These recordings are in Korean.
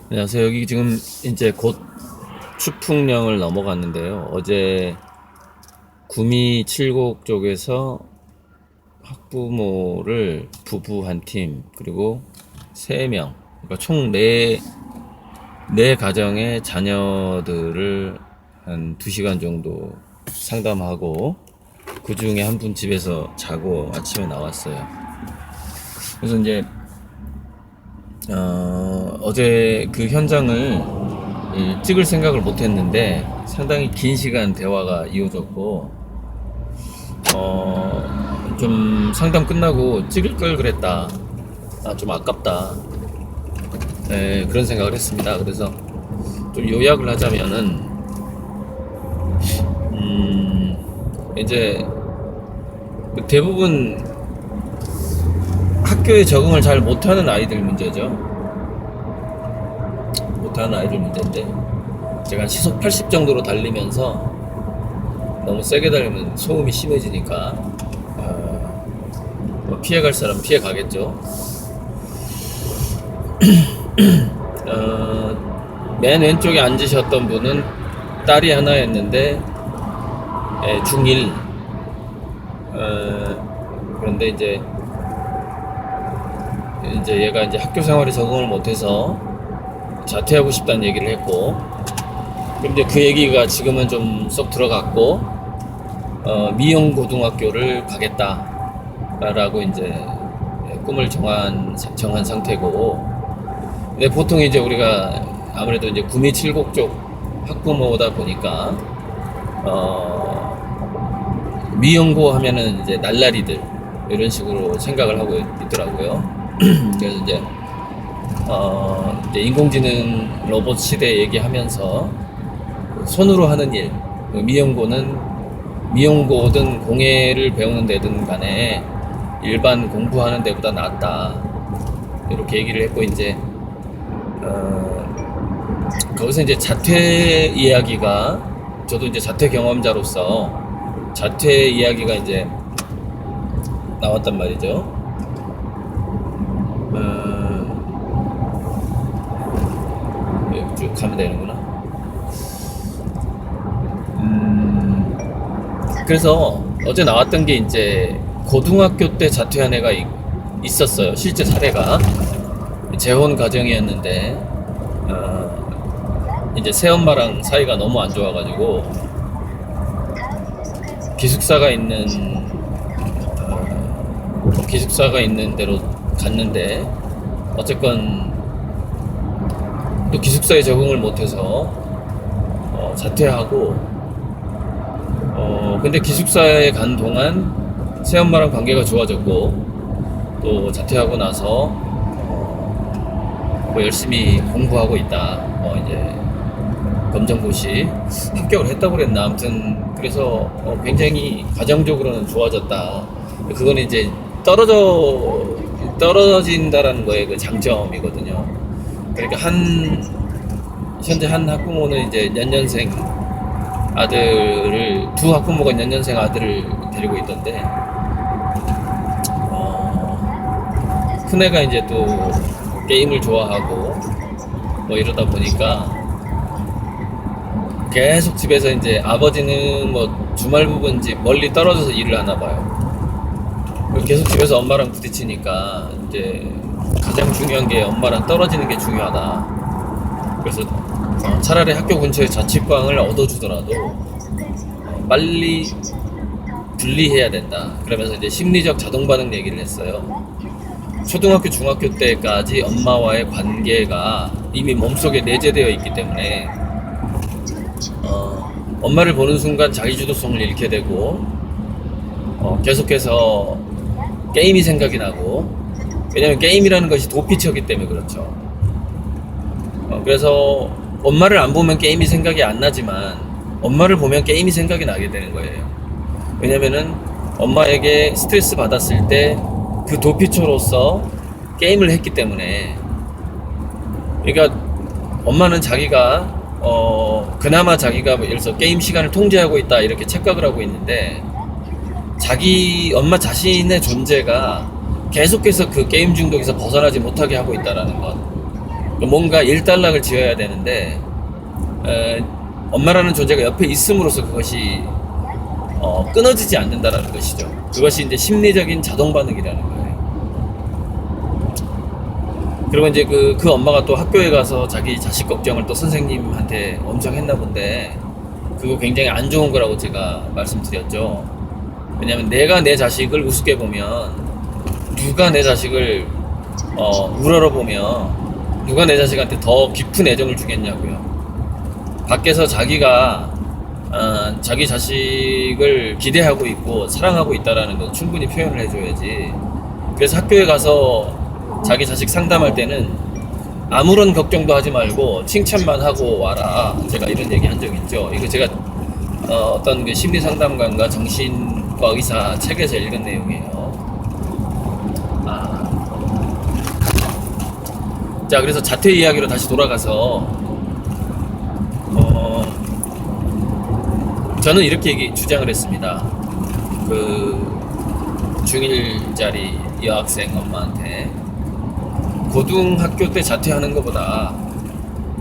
안녕하세요. 여기 지금 이제 곧 추풍령을 넘어갔는데요. 어제 구미 칠곡 쪽에서 학부모를 부부 한 팀, 그리고 3명, 그러니까 총 네 가정의 자녀들을 한 2시간 정도 상담하고, 그 중에 한 분 집에서 자고 아침에 나왔어요. 그래서 이제 어제 그 현장을 찍을 생각을 못 했는데 상당히 긴 시간 대화가 이어졌고, 좀 상담 끝나고 찍을 걸 그랬다. 좀 아깝다. 그런 생각을 했습니다. 그래서 좀 요약을 하자면은, 이제 대부분 학교에 적응을 잘 못하는 아이들 문제죠. 못하는 아이들 문제인데, 제가 시속 80 정도로 달리면서 너무 세게 달리면 소음이 심해지니까 뭐 피해갈 사람 피해가겠죠. 맨 왼쪽에 앉으셨던 분은 딸이 하나였는데 중1. 그런데 이제 얘가 이제 학교 생활에 적응을 못해서 자퇴하고 싶다는 얘기를 했고, 근데 그 얘기가 지금은 좀 쏙 들어갔고, 미용 고등학교를 가겠다라고 이제 꿈을 정한 상태고, 근데 보통 이제 우리가 아무래도 이제 구미 칠곡 쪽 학부모다 보니까 미용고 하면은 이제 날라리들 이런 식으로 생각을 하고 있더라고요. 그래서 이제 인공지능 로봇 시대 얘기하면서 손으로 하는 일, 미용고든 공예를 배우는 데든 간에 일반 공부하는 데보다 낫다, 이렇게 얘기를 했고, 이제 거기서 이제 자퇴 이야기가, 저도 이제 자퇴 경험자로서 자퇴 이야기가 이제 나왔단 말이죠. 쭉 가면 되는구나. 그래서 어제 나왔던 게 이제 고등학교 때 자퇴한 애가 있었어요. 실제 사례가 재혼 가정이었는데, 이제 새엄마랑 사이가 너무 안 좋아가지고 기숙사가 있는 데로 갔는데, 어쨌건 또 기숙사에 적응을 못해서 자퇴하고, 근데 기숙사에 간 동안 새엄마랑 관계가 좋아졌고, 또 자퇴하고 나서 뭐 열심히 공부하고 있다. 이제 검정고시 합격을 했다고 그랬나, 아무튼 그래서 굉장히 가정적으로는 좋아졌다. 그건 이제 떨어진다라는 거에 그 장점이거든요. 그러니까 현재 한 학부모는 이제 연년생 아들을, 두 학부모가 연년생 아들을 데리고 있던데, 큰애가 이제 또 게임을 좋아하고 뭐 이러다 보니까 계속 집에서, 이제 아버지는 뭐 주말 부분지 멀리 떨어져서 일을 하나 봐요. 계속 집에서 엄마랑 부딪히니까 이제 가장 중요한 게 엄마랑 떨어지는 게 중요하다. 그래서 차라리 학교 근처에 자취방을 얻어주더라도 빨리 분리해야 된다. 그러면서 이제 심리적 자동 반응 얘기를 했어요. 초등학교, 중학교 때까지 엄마와의 관계가 이미 몸속에 내재되어 있기 때문에 엄마를 보는 순간 자기주도성을 잃게 되고, 계속해서 게임이 생각이 나고, 왜냐면 게임이라는 것이 도피처이기 때문에 그렇죠. 그래서 엄마를 안 보면 게임이 생각이 안 나지만 엄마를 보면 게임이 생각이 나게 되는 거예요. 왜냐면은 엄마에게 스트레스 받았을 때 그 도피처로서 게임을 했기 때문에. 그러니까 엄마는 자기가 그나마 자기가 예를 들어서 게임 시간을 통제하고 있다, 이렇게 착각을 하고 있는데, 엄마 자신의 존재가 계속해서 그 게임 중독에서 벗어나지 못하게 하고 있다라는 것. 뭔가 일단락을 지어야 되는데 엄마라는 존재가 옆에 있음으로써 그것이 끊어지지 않는다라는 것이죠. 그것이 이제 심리적인 자동 반응이라는 거예요. 그리고 이제 그 엄마가 또 학교에 가서 자기 자식 걱정을 또 선생님한테 엄청 했나 본데, 그거 굉장히 안 좋은 거라고 제가 말씀드렸죠. 왜냐면 내가 내 자식을 우습게 보면, 누가 내 자식을 우러러보며 누가 내 자식한테 더 깊은 애정을 주겠냐고요. 밖에서 자기가 자기 자식을 기대하고 있고 사랑하고 있다라는 거 충분히 표현을 해줘야지. 그래서 학교에 가서 자기 자식 상담할 때는 아무런 걱정도 하지 말고 칭찬만 하고 와라, 제가 이런 얘기 한 적 있죠. 이거 제가 어떤 그 심리 상담관과 정신과 의사 책에서 읽은 내용이에요. 자, 그래서 자퇴 이야기로 다시 돌아가서 저는 이렇게 주장을 했습니다. 그 중1짜리 여학생 엄마한테 고등학교 때 자퇴하는 것보다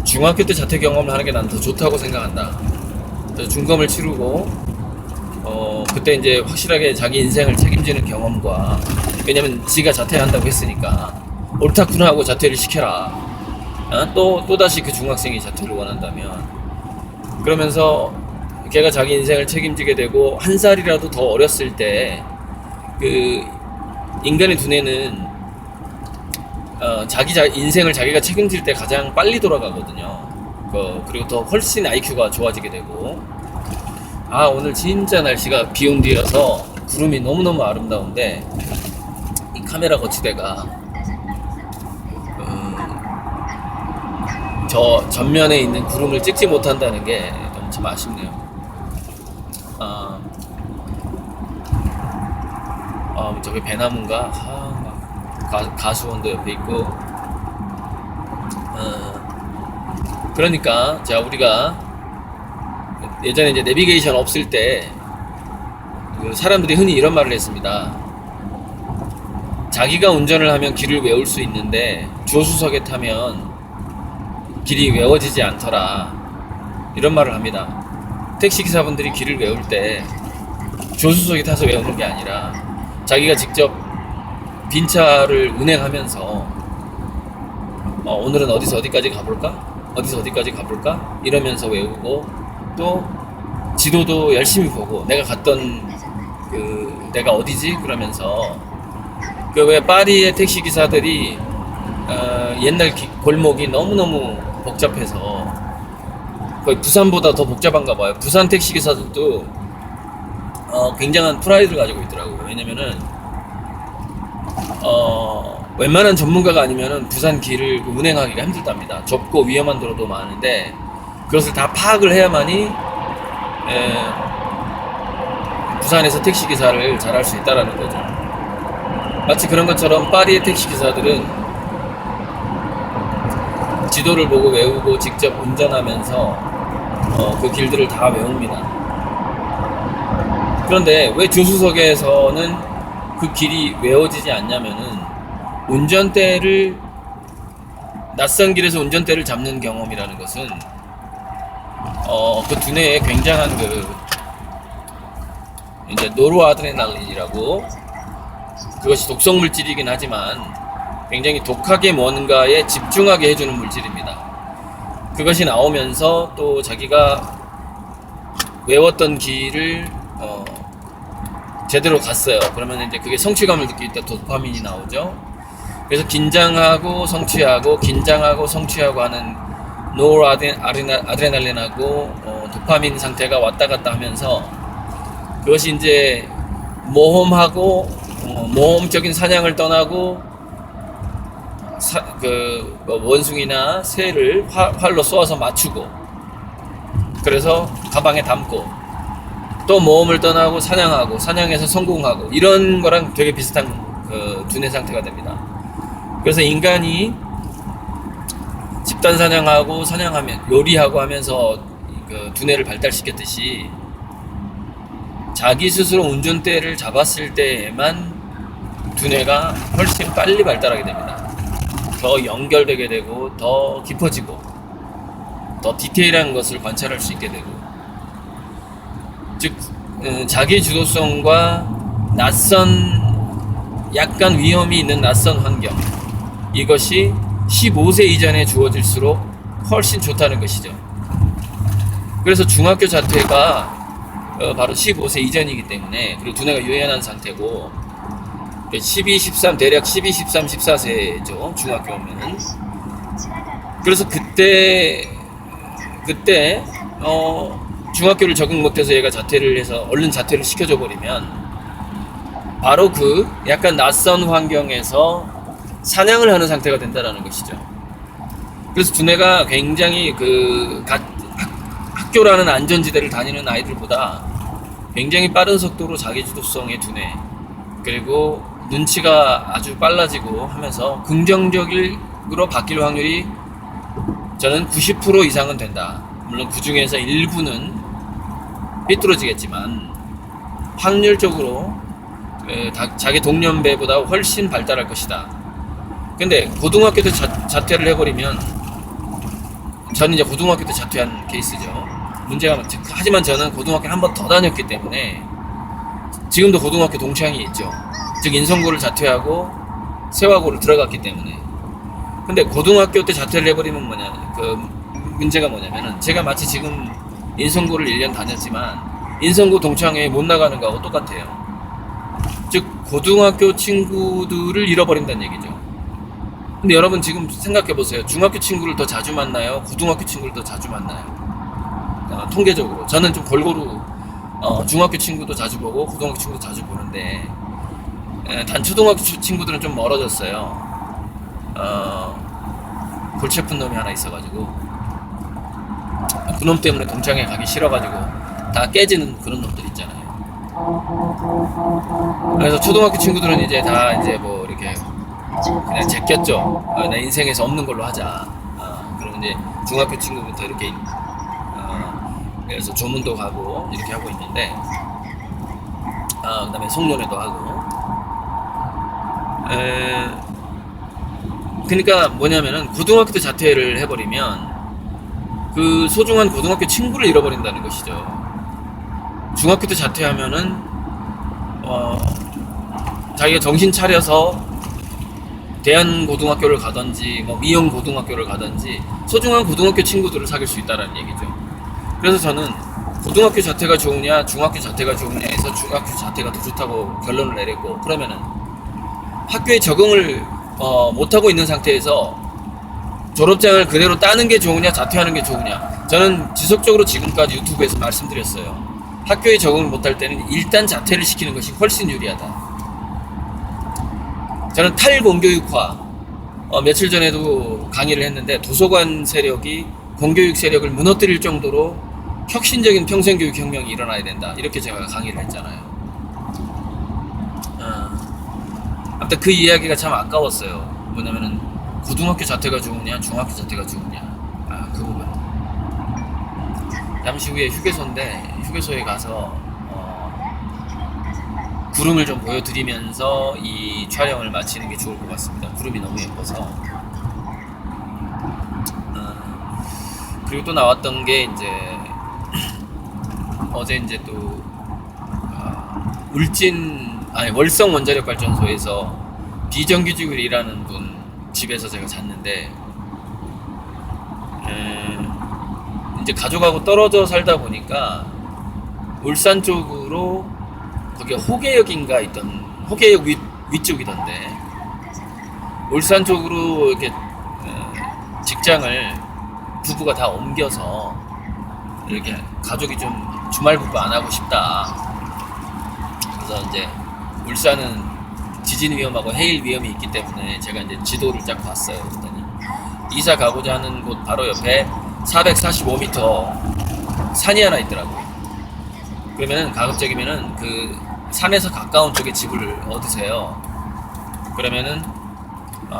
중학교 때 자퇴 경험을 하는 게 난 더 좋다고 생각한다. 그래서 중검을 치르고 그때 이제 확실하게 자기 인생을 책임지는 경험과, 왜냐면 지가 자퇴한다고 했으니까 옳다구나 하고 자퇴를 시켜라. 또다시 그 중학생이 자퇴를 원한다면, 그러면서 걔가 자기 인생을 책임지게 되고 한 살이라도 더 어렸을 때 그 인간의 두뇌는 자기 인생을 자기가 책임질 때 가장 빨리 돌아가거든요. 그리고 더 훨씬 IQ가 좋아지게 되고. 오늘 진짜 날씨가 비온 뒤여서 구름이 너무너무 아름다운데 이 카메라 거치대가 저 전면에 있는 구름을 찍지 못한다는 게 너무 참 아쉽네요. 저기 배나무인가? 가수원도 옆에 있고. 그러니까 우리가 예전에 이제 내비게이션 없을 때 그 사람들이 흔히 이런 말을 했습니다. 자기가 운전을 하면 길을 외울 수 있는데 조수석에 타면 길이 외워지지 않더라, 이런 말을 합니다. 택시기사분들이 길을 외울 때 조수석에 타서 외우는 게 아니라 자기가 직접 빈 차를 운행하면서 오늘은 어디서 어디까지 가볼까 이러면서 외우고, 또 지도도 열심히 보고 내가 갔던 내가 어디지 그러면서, 왜 파리의 택시기사들이 옛날 골목이 너무너무 복잡해서 거의 부산보다 더 복잡한가 봐요. 부산 택시기사들도 굉장한 프라이드를 가지고 있더라고요. 왜냐면은 웬만한 전문가가 아니면은 부산 길을 운행하기가 힘들답니다. 좁고 위험한 도로도 많은데 그것을 다 파악을 해야만이 부산에서 택시기사를 잘할 수 있다라는 거죠. 마치 그런 것처럼 파리의 택시기사들은 지도를 보고 외우고 직접 운전하면서 그 길들을 다 외웁니다. 그런데 왜 조수석에서는 그 길이 외워지지 않냐면은 낯선 길에서 운전대를 잡는 경험이라는 것은 그 두뇌에 굉장한 이제 노르아드레날린이라고, 그것이 독성 물질이긴 하지만 굉장히 독하게 뭔가에 집중하게 해주는 물질입니다. 그것이 나오면서 또 자기가 외웠던 길을 제대로 갔어요. 그러면 이제 그게 성취감을 느낄 때 도파민이 나오죠. 그래서 긴장하고 성취하고 하는 노르아드레날린하고 도파민 상태가 왔다 갔다 하면서, 그것이 이제 모험적인 사냥을 떠나고 원숭이나 새를 활로 쏘아서 맞추고, 그래서 가방에 담고 또 모험을 떠나고 사냥해서 성공하고, 이런 거랑 되게 비슷한 두뇌 상태가 됩니다. 그래서 인간이 집단 사냥하고 요리하고 하면서 두뇌를 발달시켰듯이 자기 스스로 운전대를 잡았을 때에만 두뇌가 훨씬 빨리 발달하게 됩니다. 더 연결되게 되고 더 깊어지고 더 디테일한 것을 관찰할 수 있게 되고, 즉 자기 주도성과 낯선, 약간 위험이 있는 낯선 환경, 이것이 15세 이전에 주어질수록 훨씬 좋다는 것이죠. 그래서 중학교 자퇴가 바로 15세 이전이기 때문에, 그리고 두뇌가 유연한 상태고 12, 13, 대략 12, 13, 14세죠 중학교 오면은. 그래서 그때 중학교를 적응 못해서 얘가 자퇴를 해서 얼른 자퇴를 시켜줘 버리면 바로 그 약간 낯선 환경에서 사냥을 하는 상태가 된다는 것이죠. 그래서 두뇌가 굉장히 학교라는 안전지대를 다니는 아이들보다 굉장히 빠른 속도로 자기주도성의 두뇌, 그리고 눈치가 아주 빨라지고 하면서 긍정적으로 바뀔 확률이 저는 90% 이상은 된다. 물론 그 중에서 일부는 삐뚤어지겠지만 확률적으로 자기 동년배보다 훨씬 발달할 것이다. 근데 고등학교 때 자퇴를 해버리면, 저는 이제 고등학교 때 자퇴한 케이스죠. 문제가, 하지만 저는 고등학교 한 번 더 다녔기 때문에 지금도 고등학교 동창이 있죠. 즉 인성고를 자퇴하고 세화고를 들어갔기 때문에. 근데 고등학교 때 자퇴를 해버리면 문제가 뭐냐면은, 제가 마치 지금 인성고를 1년 다녔지만 인성고 동창회에 못 나가는 거하고 똑같아요. 즉 고등학교 친구들을 잃어버린다는 얘기죠. 근데 여러분 지금 생각해보세요. 중학교 친구를 더 자주 만나요? 고등학교 친구를 더 자주 만나요? 통계적으로 저는 좀 골고루 중학교 친구도 자주 보고 고등학교 친구도 자주 보는데, 단 초등학교 친구들은 좀 멀어졌어요. 골치 아픈 놈이 하나 있어가지고, 그놈 때문에 동창회 가기 싫어가지고 다 깨지는 그런 놈들 있잖아요. 그래서 초등학교 친구들은 이제 다 이제 뭐 이렇게 그냥 제꼈죠. 내 인생에서 없는 걸로 하자. 그리고 이제 중학교 친구부터 이렇게 그래서 조문도 가고 이렇게 하고 있는데, 그다음에 송년회도 하고. 그러니까 뭐냐면은 고등학교 때 자퇴를 해버리면 그 소중한 고등학교 친구를 잃어버린다는 것이죠. 중학교 때 자퇴하면은 자기가 정신 차려서 대한고등학교를 가든지 뭐 미용고등학교를 가든지 소중한 고등학교 친구들을 사귈 수 있다는 얘기죠. 그래서 저는 고등학교 자퇴가 좋으냐 중학교 자퇴가 좋으냐 해서 중학교 자퇴가 더 좋다고 결론을 내렸고, 그러면은 학교에 적응을 못하고 있는 상태에서 졸업장을 그대로 따는 게 좋으냐 자퇴하는 게 좋으냐, 저는 지속적으로 지금까지 유튜브에서 말씀드렸어요. 학교에 적응을 못할 때는 일단 자퇴를 시키는 것이 훨씬 유리하다. 저는 탈공교육화, 며칠 전에도 강의를 했는데, 도서관 세력이 공교육 세력을 무너뜨릴 정도로 혁신적인 평생교육 혁명이 일어나야 된다, 이렇게 제가 강의를 했잖아요. 아무튼 그 이야기가 참 아까웠어요. 뭐냐면은 고등학교 자퇴가 좋으냐 중학교 자퇴가 좋으냐, 그 부분. 잠시 후에 휴게소인데, 휴게소에 가서 구름을 좀 보여드리면서 이 촬영을 마치는 게 좋을 것 같습니다. 구름이 너무 예뻐서. 그리고 또 나왔던 게 이제 어제 이제 또 월성 원자력 발전소에서 비정규직으로 일하는 분 집에서 제가 잤는데, 이제 가족하고 떨어져 살다 보니까 울산 쪽으로, 거기가 호계역인가 있던, 호계역 위쪽이던데, 울산 쪽으로 이렇게 직장을 부부가 다 옮겨서 이렇게 가족이 좀 주말 부부 안 하고 싶다. 그래서 이제 울산은 지진 위험하고 해일 위험이 있기 때문에 제가 이제 지도를 쫙 봤어요. 그랬더니 이사 가고자 하는 곳 바로 옆에 445m 산이 하나 있더라고요. 그러면은 가급적이면은 그 산에서 가까운 쪽에 집을 얻으세요. 그러면은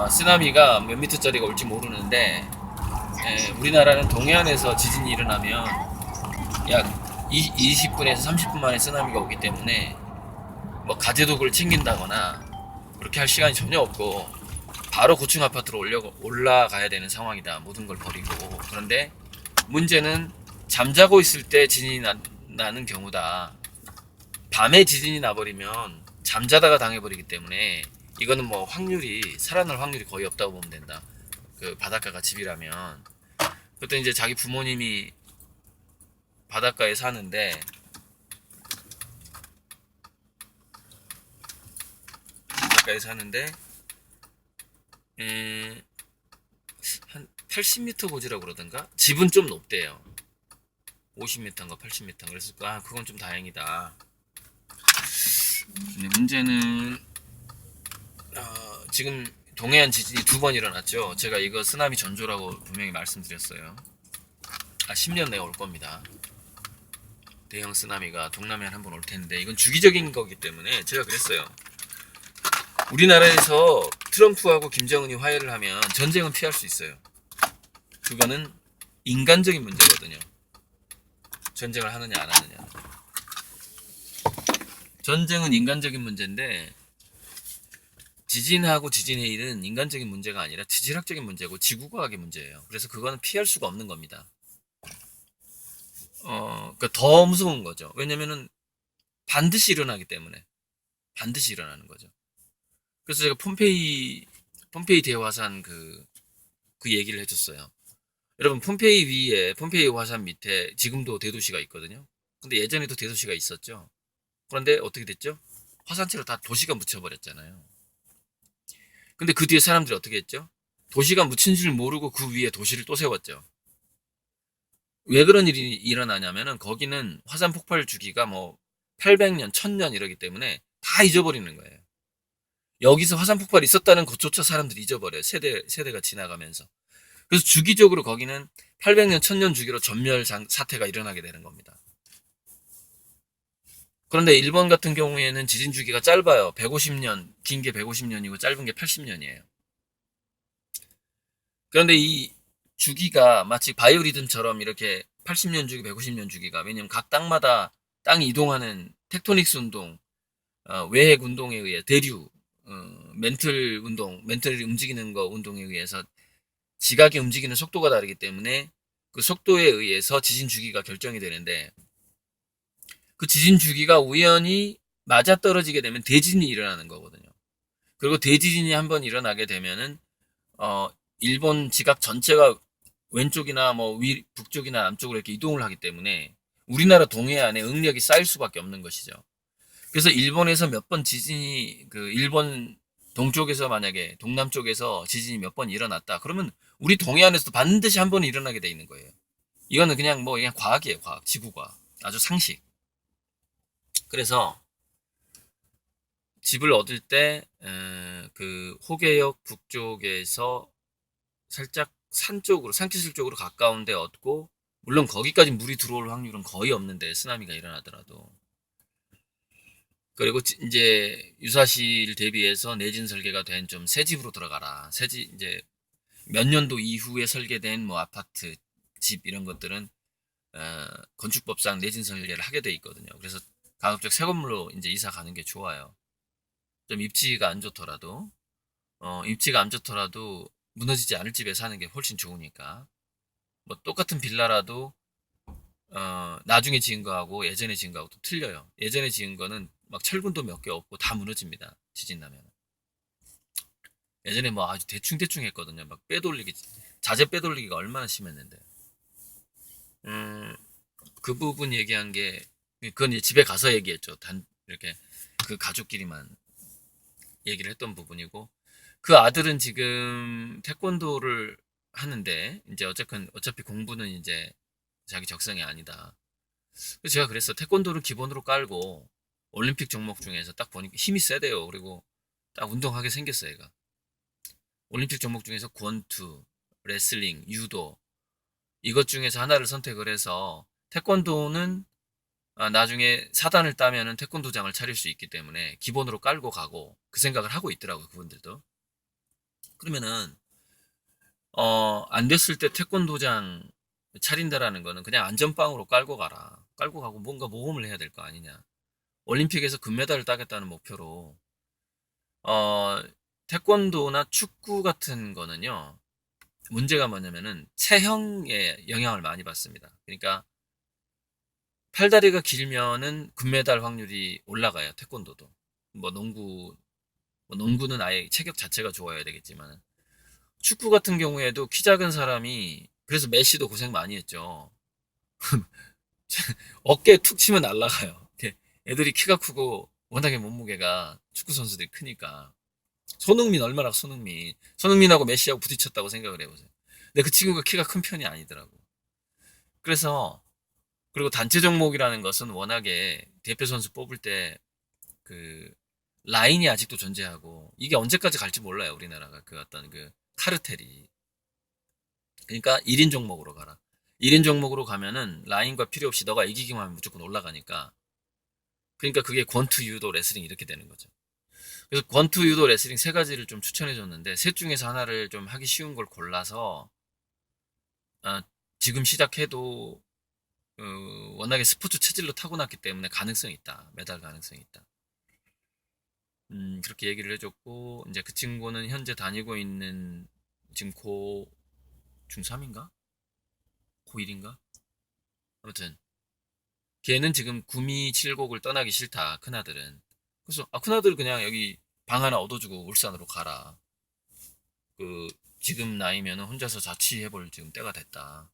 쓰나미가 몇 미터짜리가 올지 모르는데, 우리나라는 동해안에서 지진이 일어나면 약 20분에서 30분 만에 쓰나미가 오기 때문에 뭐 가재독을 챙긴다거나 그렇게 할 시간이 전혀 없고 바로 고층 아파트로 올라가야 되는 상황이다. 모든 걸 버리고. 그런데 문제는 잠자고 있을 때 지진이 나는 경우다. 밤에 지진이 나버리면 잠자다가 당해버리기 때문에 이거는 뭐 확률이 살아날 확률이 거의 없다고 보면 된다. 그 바닷가가 집이라면. 그때 이제 자기 부모님이 바닷가에 사는데 바닷가에 사는데 한 80m 고지라고 그러던가? 집은 좀 높대요. 50m인가 80m. 그래서 그건 좀 다행이다. 근데 문제는 지금 동해안 지진이 2번 일어났죠. 제가 이거 쓰나미 전조라고 분명히 말씀드렸어요. 10년 내에 올 겁니다. 대형 쓰나미가 동남아에 한 번 올 텐데 이건 주기적인 거기 때문에 제가 그랬어요. 우리나라에서 트럼프하고 김정은이 화해를 하면 전쟁은 피할 수 있어요. 그거는 인간적인 문제거든요. 전쟁을 하느냐 안 하느냐. 전쟁은 인간적인 문제인데 지진하고 지진의 일은 인간적인 문제가 아니라 지질학적인 문제고 지구과학의 문제예요. 그래서 그거는 피할 수가 없는 겁니다. 그러니까 더 무서운 거죠. 왜냐면은 반드시 일어나기 때문에 반드시 일어나는 거죠. 그래서 제가 폼페이 대화산 그 얘기를 해줬어요. 여러분 폼페이 화산 밑에 지금도 대도시가 있거든요. 근데 예전에도 대도시가 있었죠. 그런데 어떻게 됐죠? 화산재로 다 도시가 묻혀버렸잖아요. 근데 그 뒤에 사람들이 어떻게 했죠? 도시가 묻힌 줄 모르고 그 위에 도시를 또 세웠죠. 왜 그런 일이 일어나냐면은 거기는 화산 폭발 주기가 뭐 800년, 1000년 이러기 때문에 다 잊어버리는 거예요. 여기서 화산 폭발이 있었다는 것조차 사람들이 잊어버려요. 세대가 지나가면서. 그래서 주기적으로 거기는 800년, 1000년 주기로 전멸 사태가 일어나게 되는 겁니다. 그런데 일본 같은 경우에는 지진 주기가 짧아요. 150년, 긴 게 150년이고 짧은 게 80년이에요. 그런데 이 주기가 마치 바이오리듬처럼 이렇게 80년 주기, 150년 주기가 왜냐면 각 땅마다 땅이 이동하는 텍토닉스 운동, 외핵 운동에 의해 대류, 멘틀 운동, 멘틀이 움직이는 거 운동에 의해서 지각이 움직이는 속도가 다르기 때문에 그 속도에 의해서 지진 주기가 결정이 되는데 그 지진 주기가 우연히 맞아떨어지게 되면 대지진이 일어나는 거거든요. 그리고 대지진이 한번 일어나게 되면은 일본 지각 전체가 왼쪽이나 뭐 북쪽이나 남쪽으로 이렇게 이동을 하기 때문에 우리나라 동해안에 응력이 쌓일 수밖에 없는 것이죠. 그래서 일본에서 몇 번 지진이 일본 동쪽에서 만약에 동남쪽에서 지진이 몇 번 일어났다. 그러면 우리 동해안에서도 반드시 한 번은 일어나게 돼 있는 거예요. 이거는 그냥 과학이에요. 과학, 지구과학. 아주 상식. 그래서 집을 얻을 때 그 호계역 북쪽에서 살짝 산기슭 쪽으로 가까운 데 얻고 물론 거기까지 물이 들어올 확률은 거의 없는데 쓰나미가 일어나더라도 그리고 이제 유사시를 대비해서 내진 설계가 된 좀 새 집으로 들어가라. 이제 몇 년도 이후에 설계된 뭐 아파트, 집 이런 것들은 건축법상 내진 설계를 하게 돼 있거든요. 그래서 가급적 새 건물로 이제 이사 가는 게 좋아요. 좀 입지가 안 좋더라도 무너지지 않을 집에 사는 게 훨씬 좋으니까. 뭐 똑같은 빌라라도 나중에 지은 거하고 예전에 지은 거하고 또 틀려요. 예전에 지은 거는 막 철근도 몇 개 없고 다 무너집니다. 지진 나면. 예전에 뭐 아주 대충 했거든요. 막 자재 빼돌리기가 얼마나 심했는데. 그 부분 얘기한 게 그건 이제 집에 가서 얘기했죠. 이렇게 그 가족끼리만 얘기를 했던 부분이고 그 아들은 지금 태권도를 하는데 이제 어차피 공부는 이제 자기 적성이 아니다. 그래서 제가 그랬어. 태권도를 기본으로 깔고 올림픽 종목 중에서 딱 보니까 힘이 세대요. 그리고 딱 운동하게 생겼어 얘가. 올림픽 종목 중에서 권투, 레슬링, 유도 이것 중에서 하나를 선택을 해서 태권도는 나중에 사단을 따면은 태권도장을 차릴 수 있기 때문에 기본으로 깔고 가고 그 생각을 하고 있더라고요. 그분들도. 그러면은 안 됐을 때 태권도장 차린다라는 거는 그냥 안전빵으로 깔고 가라. 깔고 가고 뭔가 모험을 해야 될 거 아니냐. 올림픽에서 금메달을 따겠다는 목표로 태권도나 축구 같은 거는요, 문제가 뭐냐면은 체형에 영향을 많이 받습니다. 그러니까 팔다리가 길면은 금메달 확률이 올라가요. 태권도도. 뭐 농구는 아예 체격 자체가 좋아야 되겠지만 축구 같은 경우에도 키 작은 사람이 그래서 메시도 고생 많이 했죠. 어깨에 툭 치면 날아가요. 이렇게 애들이 키가 크고 워낙에 몸무게가 축구 선수들이 크니까. 손흥민하고 메시하고 부딪혔다고 생각을 해보세요. 근데 그 친구가 키가 큰 편이 아니더라고. 그래서 그리고 단체 종목이라는 것은 워낙에 대표 선수 뽑을 때 그 라인이 아직도 존재하고 이게 언제까지 갈지 몰라요. 우리나라가 그 어떤 그 카르텔이. 그러니까 1인 종목으로 가라. 1인 종목으로 가면은 라인과 필요 없이 너가 이기기만 하면 무조건 올라가니까. 그러니까 그게 권투, 유도, 레슬링 이렇게 되는 거죠. 그래서 권투, 유도, 레슬링 세 가지를 좀 추천해 줬는데 셋 중에서 하나를 좀 하기 쉬운 걸 골라서 아, 지금 시작해도 워낙에 스포츠 체질로 타고났기 때문에 가능성이 있다. 메달 가능성이 있다. 그렇게 얘기를 해줬고 이제 그 친구는 현재 다니고 있는 지금 고 중3인가? 고1인가? 아무튼 걔는 지금 구미 칠곡을 떠나기 싫다. 큰아들은. 그래서 큰아들 그냥 여기 방 하나 얻어주고 울산으로 가라. 그 지금 나이면 혼자서 자취해볼 지금 때가 됐다.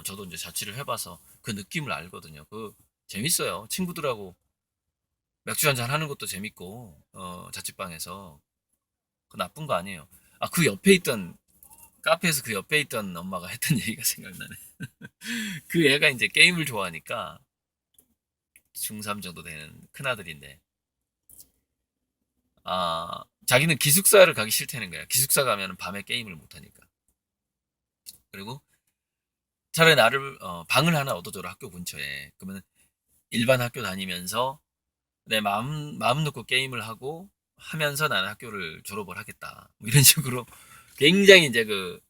저도 이제 자취를 해봐서 그 느낌을 알거든요. 그 재밌어요. 친구들하고 맥주 한잔 하는 것도 재밌고 자취방에서 그 나쁜 거 아니에요. 그 옆에 있던 카페에서 그 옆에 있던 엄마가 했던 얘기가 생각나네. 그 애가 이제 게임을 좋아하니까 중3 정도 되는 큰아들인데 자기는 기숙사를 가기 싫다는 거야. 기숙사 가면 밤에 게임을 못하니까. 그리고 차라리 나를 방을 하나 얻어줘라 학교 근처에. 그러면 일반 학교 다니면서 내 마음 놓고 게임을 하고 하면서 나는 학교를 졸업을 하겠다. 뭐 이런 식으로 굉장히 이제 그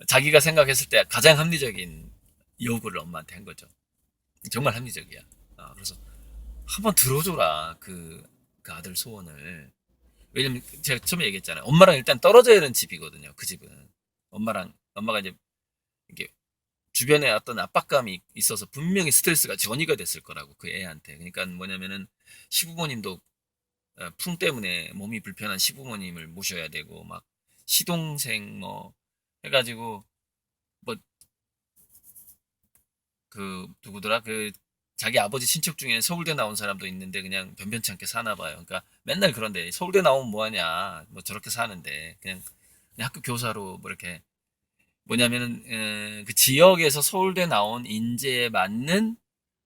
자기가 생각했을 때 가장 합리적인 요구를 엄마한테 한 거죠. 정말 합리적이야. 그래서 한번 들어줘라 그 아들 소원을. 왜냐면 제가 처음에 얘기했잖아요. 엄마랑 일단 떨어져야 하는 집이거든요. 그 집은 엄마가 이제 이게 주변에 어떤 압박감이 있어서 분명히 스트레스가 전이가 됐을 거라고 그 애한테. 그러니까 뭐냐면은 시부모님도 풍 때문에 몸이 불편한 시부모님을 모셔야 되고 막 시동생 뭐 해가지고 뭐 그 누구더라 그 자기 아버지 친척 중에 서울대 나온 사람도 있는데 그냥 변변치 않게 사나 봐요. 그러니까 맨날 그런데 서울대 나오면 뭐하냐 뭐 저렇게 사는데 그냥 학교 교사로 뭐 이렇게 뭐냐면은 그 지역에서 서울대 나온 인재에 맞는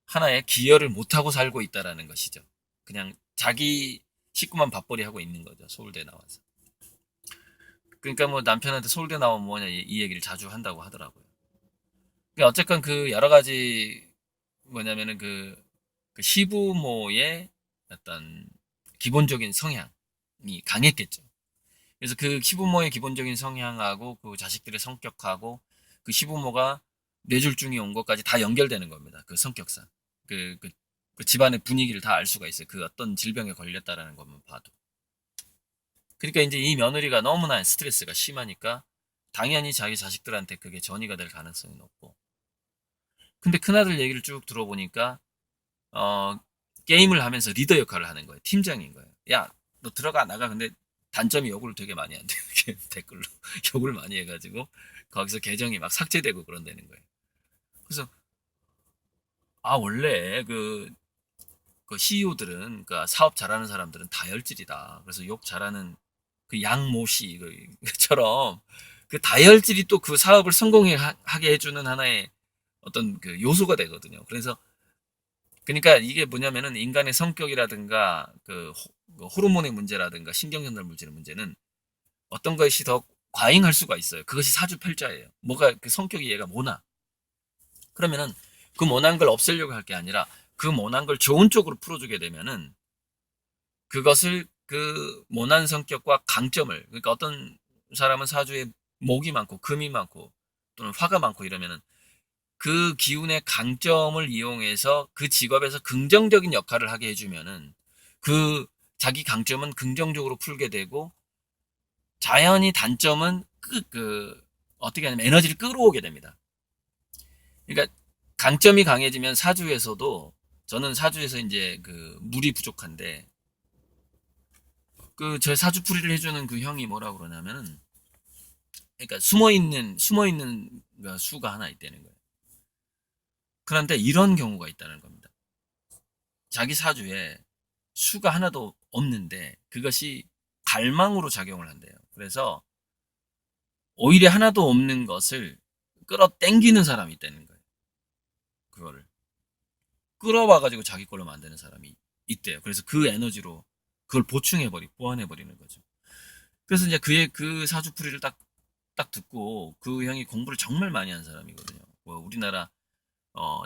하나의 기여를 못하고 살고 있다라는 것이죠. 그냥 자기 식구만 밥벌이 하고 있는 거죠. 서울대 나와서. 그러니까 뭐 남편한테 서울대 나오면 뭐냐 이 얘기를 자주 한다고 하더라고요. 그러니까 어쨌건 그 여러 가지 뭐냐면은 그 시부모의 어떤 기본적인 성향이 강했겠죠. 그래서 그 시부모의 기본적인 성향하고 그 자식들의 성격하고 그 시부모가 뇌졸중이 온 것까지 다 연결되는 겁니다. 그 성격상. 그, 그, 그 집안의 분위기를 다 알 수가 있어요. 그 어떤 질병에 걸렸다라는 것만 봐도. 그러니까 이제 이 며느리가 너무나 스트레스가 심하니까 당연히 자기 자식들한테 그게 전이가 될 가능성이 높고. 근데 큰아들 얘기를 쭉 들어보니까 어, 게임을 하면서 리더 역할을 하는 거예요. 팀장인 거예요. 야, 너 들어가 나가. 근데 단점이 욕을 되게 많이 한대. 이렇게 댓글로 욕을 많이 해가지고 거기서 계정이 막 삭제되고 그런다는 거예요. 그래서 원래 그 CEO들은 그러니까 사업 잘하는 사람들은 다혈질이다. 그래서 욕 잘하는 그 양모 씨처럼 그 다혈질이 또 그 사업을 성공하게 해주는 하나의 어떤 그 요소가 되거든요. 그래서 그러니까 이게 뭐냐면은 인간의 성격이라든가 그 호르몬의 문제라든가 신경전달 물질의 문제는 어떤 것이 더 과잉할 수가 있어요. 그것이 사주팔자예요. 뭐가 그 성격이 얘가 모나. 그러면은 그 모난 걸 없애려고 할 게 아니라 그 모난 걸 좋은 쪽으로 풀어주게 되면은 그것을 그 모난 성격과 강점을 그러니까 어떤 사람은 사주에 목이 많고 금이 많고 또는 화가 많고 이러면은 그 기운의 강점을 이용해서 그 직업에서 긍정적인 역할을 하게 해주면은 그 자기 강점은 긍정적으로 풀게 되고 자연히 단점은 어떻게 하냐면 에너지를 끌어오게 됩니다. 그러니까 강점이 강해지면 사주에서도 저는 사주에서 이제 그 물이 부족한데 그 제 사주풀이를 해주는 그 형이 뭐라 그러냐면은 그러니까 숨어 있는 수가 하나 있다는 거예요. 그런데 이런 경우가 있다는 겁니다. 자기 사주에 수가 하나도 없는데 그것이 갈망으로 작용을 한대요. 그래서 오히려 하나도 없는 것을 끌어당기는 사람이 있다는 거예요. 그거를 끌어와가지고 자기 걸로 만드는 사람이 있대요. 그래서 그 에너지로 그걸 보완해버리는 거죠. 그래서 이제 그의 그 사주풀이를 딱 듣고 그 형이 공부를 정말 많이 한 사람이거든요. 뭐 우리나라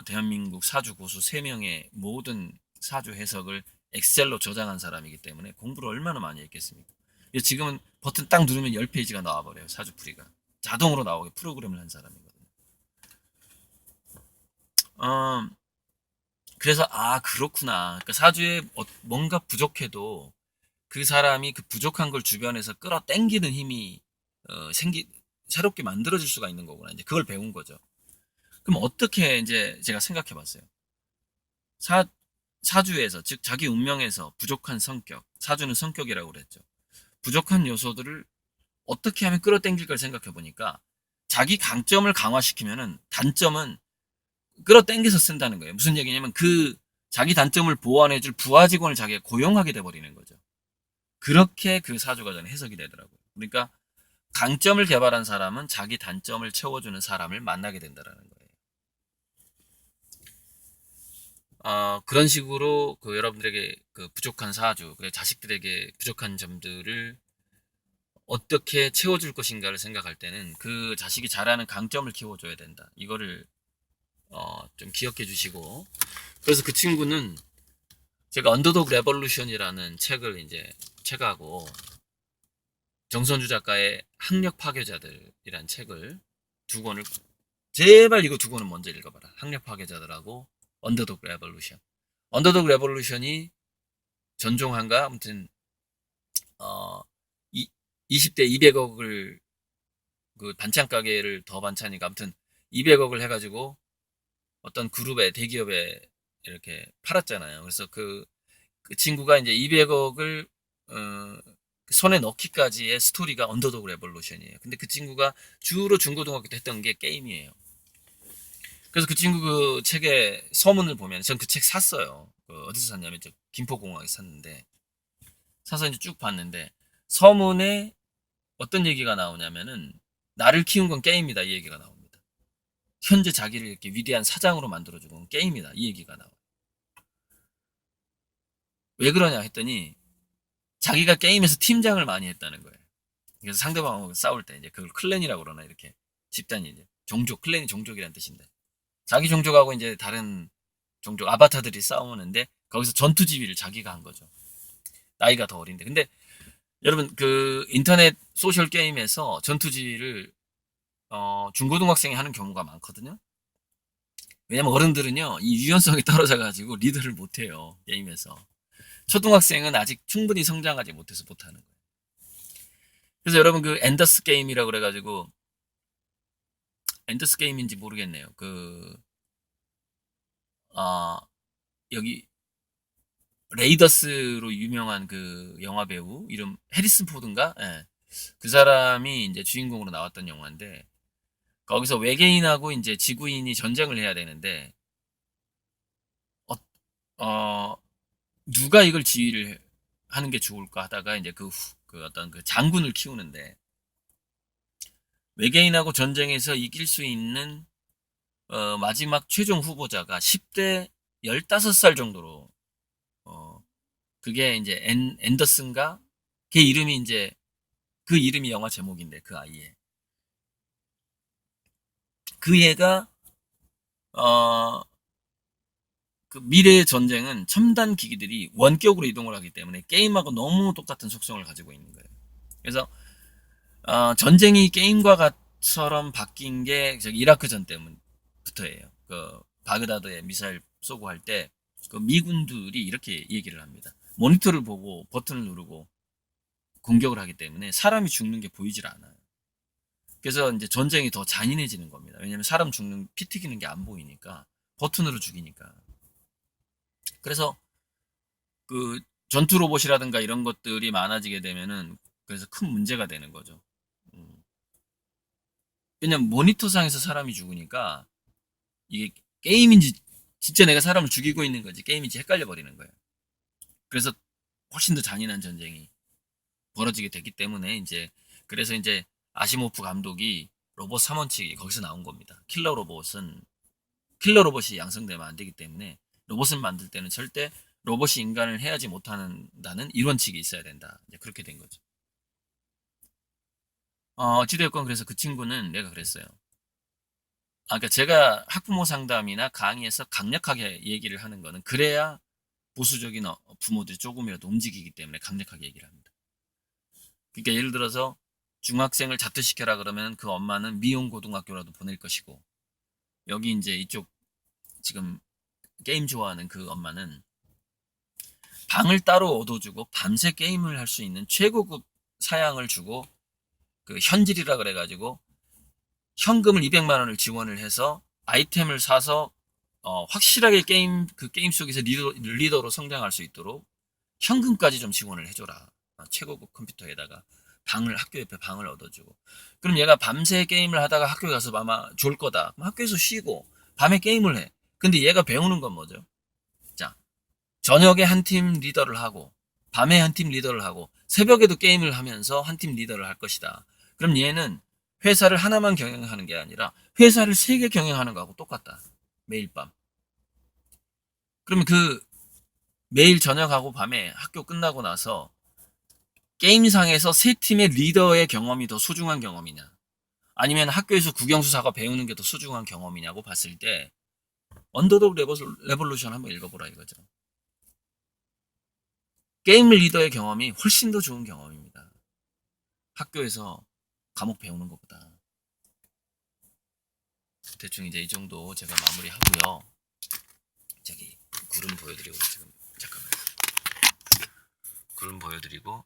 대한민국 사주 고수 3명의 모든 사주 해석을 엑셀로 저장한 사람이기 때문에 공부를 얼마나 많이 했겠습니까? 지금은 버튼 딱 누르면 10페이지가 나와버려요. 사주풀이가. 자동으로 나오게 프로그램을 한 사람이거든요. 어, 그래서 그렇구나. 그러니까 사주에 뭔가 부족해도 그 사람이 그 부족한 걸 주변에서 끌어당기는 힘이 새롭게 만들어질 수가 있는 거구나. 이제 그걸 배운 거죠. 그럼 어떻게 이제 제가 생각해 봤어요. 사, 사주에서, 즉, 자기 운명에서 부족한 성격, 사주는 성격이라고 그랬죠. 부족한 요소들을 어떻게 하면 끌어당길까 생각해 보니까 자기 강점을 강화시키면은 단점은 끌어당겨서 쓴다는 거예요. 무슨 얘기냐면 그 자기 단점을 보완해줄 부하 직원을 자기가 고용하게 돼버리는 거죠. 그렇게 그 사주가 저는 해석이 되더라고요. 그러니까 강점을 개발한 사람은 자기 단점을 채워주는 사람을 만나게 된다라는 거예요. 그런 식으로 그 여러분들에게 그 부족한 사주, 자식들에게 부족한 점들을 어떻게 채워줄 것인가를 생각할 때는 그 자식이 잘하는 강점을 키워줘야 된다. 이거를 좀 기억해 주시고. 그래서 그 친구는 제가 언더독 레볼루션이라는 책을 이제 책하고 정선주 작가의 학력 파괴자들이란 책을 2권을 제발 이거 2권은 먼저 읽어봐라. 학력 파괴자들하고 언더독 레볼루션. 언더독 레볼루션이 전종한가 아무튼 20대 200억을 그 반찬 가게를 더 반찬이니까 아무튼 200억을 해가지고 어떤 그룹에 대기업에 이렇게 팔았잖아요. 그래서 그 친구가 이제 200억을 손에 넣기까지의 스토리가 언더독 레볼루션이에요. 근데 그 친구가 주로 중고등학교 때 했던 게 게임이에요. 그래서 그 친구 그 책의 서문을 보면 전 그 책 샀어요. 어디서 샀냐면 저 김포공항에서 샀는데 사서 이제 쭉 봤는데 서문에 어떤 얘기가 나오냐면은 나를 키운 건 게임이다 이 얘기가 나옵니다. 현재 자기를 이렇게 위대한 사장으로 만들어주는 건 게임이다 이 얘기가 나와요. 왜 그러냐 했더니 자기가 게임에서 팀장을 많이 했다는 거예요. 그래서 상대방하고 싸울 때 이제 그걸 클랜이라고 그러나 이렇게 집단이 이제 종족 클랜이 종족이라는 뜻인데 자기 종족하고 이제 다른 종족 아바타들이 싸우는데 거기서 전투 지휘를 자기가 한 거죠. 나이가 더 어린데 근데 여러분 그 인터넷 소셜 게임에서 전투 지휘를 중고등학생이 하는 경우가 많거든요. 왜냐면 어른들은요 이 유연성이 떨어져 가지고 리드를 못해요 게임에서. 초등학생은 아직 충분히 성장하지 못해서 못하는 거예요. 그래서 여러분 그 엔더스 게임이라고 그래가지고 엔더스 게임인지 모르겠네요. 여기 레이더스로 유명한 그 영화 배우 이름 해리슨 포드인가? 예. 그 사람이 이제 주인공으로 나왔던 영화인데 거기서 외계인하고 이제 지구인이 전쟁을 해야 되는데 누가 이걸 지휘를 하는 게 좋을까 하다가 이제 그 어떤 그 장군을 키우는데 외계인하고 전쟁에서 이길 수 있는 마지막 최종 후보자가 10대 15살 정도로 그게 이제 앤더슨가 걔 이름이 이제 그 이름이 영화 제목인데 그 아이의 그 얘가 그 미래의 전쟁은 첨단 기기들이 원격으로 이동을 하기 때문에 게임하고 너무 똑같은 속성을 가지고 있는 거예요. 그래서 전쟁이 게임과 같처럼 바뀐 게 저기 이라크 전 때문부터예요. 그 바그다드에 미사일 쏘고 할 때 그 미군들이 이렇게 얘기를 합니다. 모니터를 보고 버튼을 누르고 공격을 하기 때문에 사람이 죽는 게 보이질 않아요. 그래서 이제 전쟁이 더 잔인해지는 겁니다. 왜냐면 사람 죽는, 피 튀기는 게 안 보이니까. 버튼으로 죽이니까. 그래서 그 전투 로봇이라든가 이런 것들이 많아지게 되면은 그래서 큰 문제가 되는 거죠. 왜냐면 모니터상에서 사람이 죽으니까 이게 게임인지 진짜 내가 사람을 죽이고 있는 건지 게임인지 헷갈려 버리는 거예요. 그래서 훨씬 더 잔인한 전쟁이 벌어지게 됐기 때문에 그래서 이제 아시모프 감독이 로봇 3원칙이 거기서 나온 겁니다. 킬러 로봇이 양성되면 안 되기 때문에 로봇을 만들 때는 절대 로봇이 인간을 해하지 못한다는 이론칙이 있어야 된다. 이제 그렇게 된 거죠. 어찌되었건 그래서 그 친구는 내가 그랬어요. 그러니까 제가 학부모 상담이나 강의에서 강력하게 얘기를 하는 거는 그래야 보수적인 부모들이 조금이라도 움직이기 때문에 강력하게 얘기를 합니다. 그러니까 예를 들어서 중학생을 자퇴시켜라 그러면 그 엄마는 미용고등학교라도 보낼 것이고, 여기 이제 이쪽 지금 게임 좋아하는 그 엄마는 방을 따로 얻어주고 밤새 게임을 할 수 있는 최고급 사양을 주고, 그 현질이라 그래가지고 현금을 200만 원을 지원을 해서 아이템을 사서 확실하게 게임 속에서 리더로 성장할 수 있도록 현금까지 좀 지원을 해줘라. 최고급 컴퓨터에다가 학교 옆에 방을 얻어주고. 그럼 얘가 밤새 게임을 하다가 학교에 가서 아마 졸 거다. 그럼 학교에서 쉬고 밤에 게임을 해. 근데 얘가 배우는 건 뭐죠? 자, 저녁에 한 팀 리더를 하고 밤에 한 팀 리더를 하고 새벽에도 게임을 하면서 한 팀 리더를 할 것이다. 그럼 얘는 회사를 하나만 경영하는 게 아니라 회사를 3개 경영하는 거하고 똑같다. 매일 밤. 그러면 매일 저녁하고 밤에 학교 끝나고 나서 게임상에서 3팀의 리더의 경험이 더 소중한 경험이냐, 아니면 학교에서 국영수사가 배우는 게 더 소중한 경험이냐고 봤을 때 언더독 레볼루션 한번 읽어보라 이거죠. 게임 리더의 경험이 훨씬 더 좋은 경험입니다. 학교에서 과목 배우는 것보다. 대충 이제 이 정도 제가 마무리하고요. 저기 구름 보여드리고, 지금 잠깐만요. 구름 보여드리고.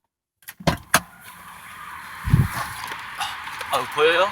보여요?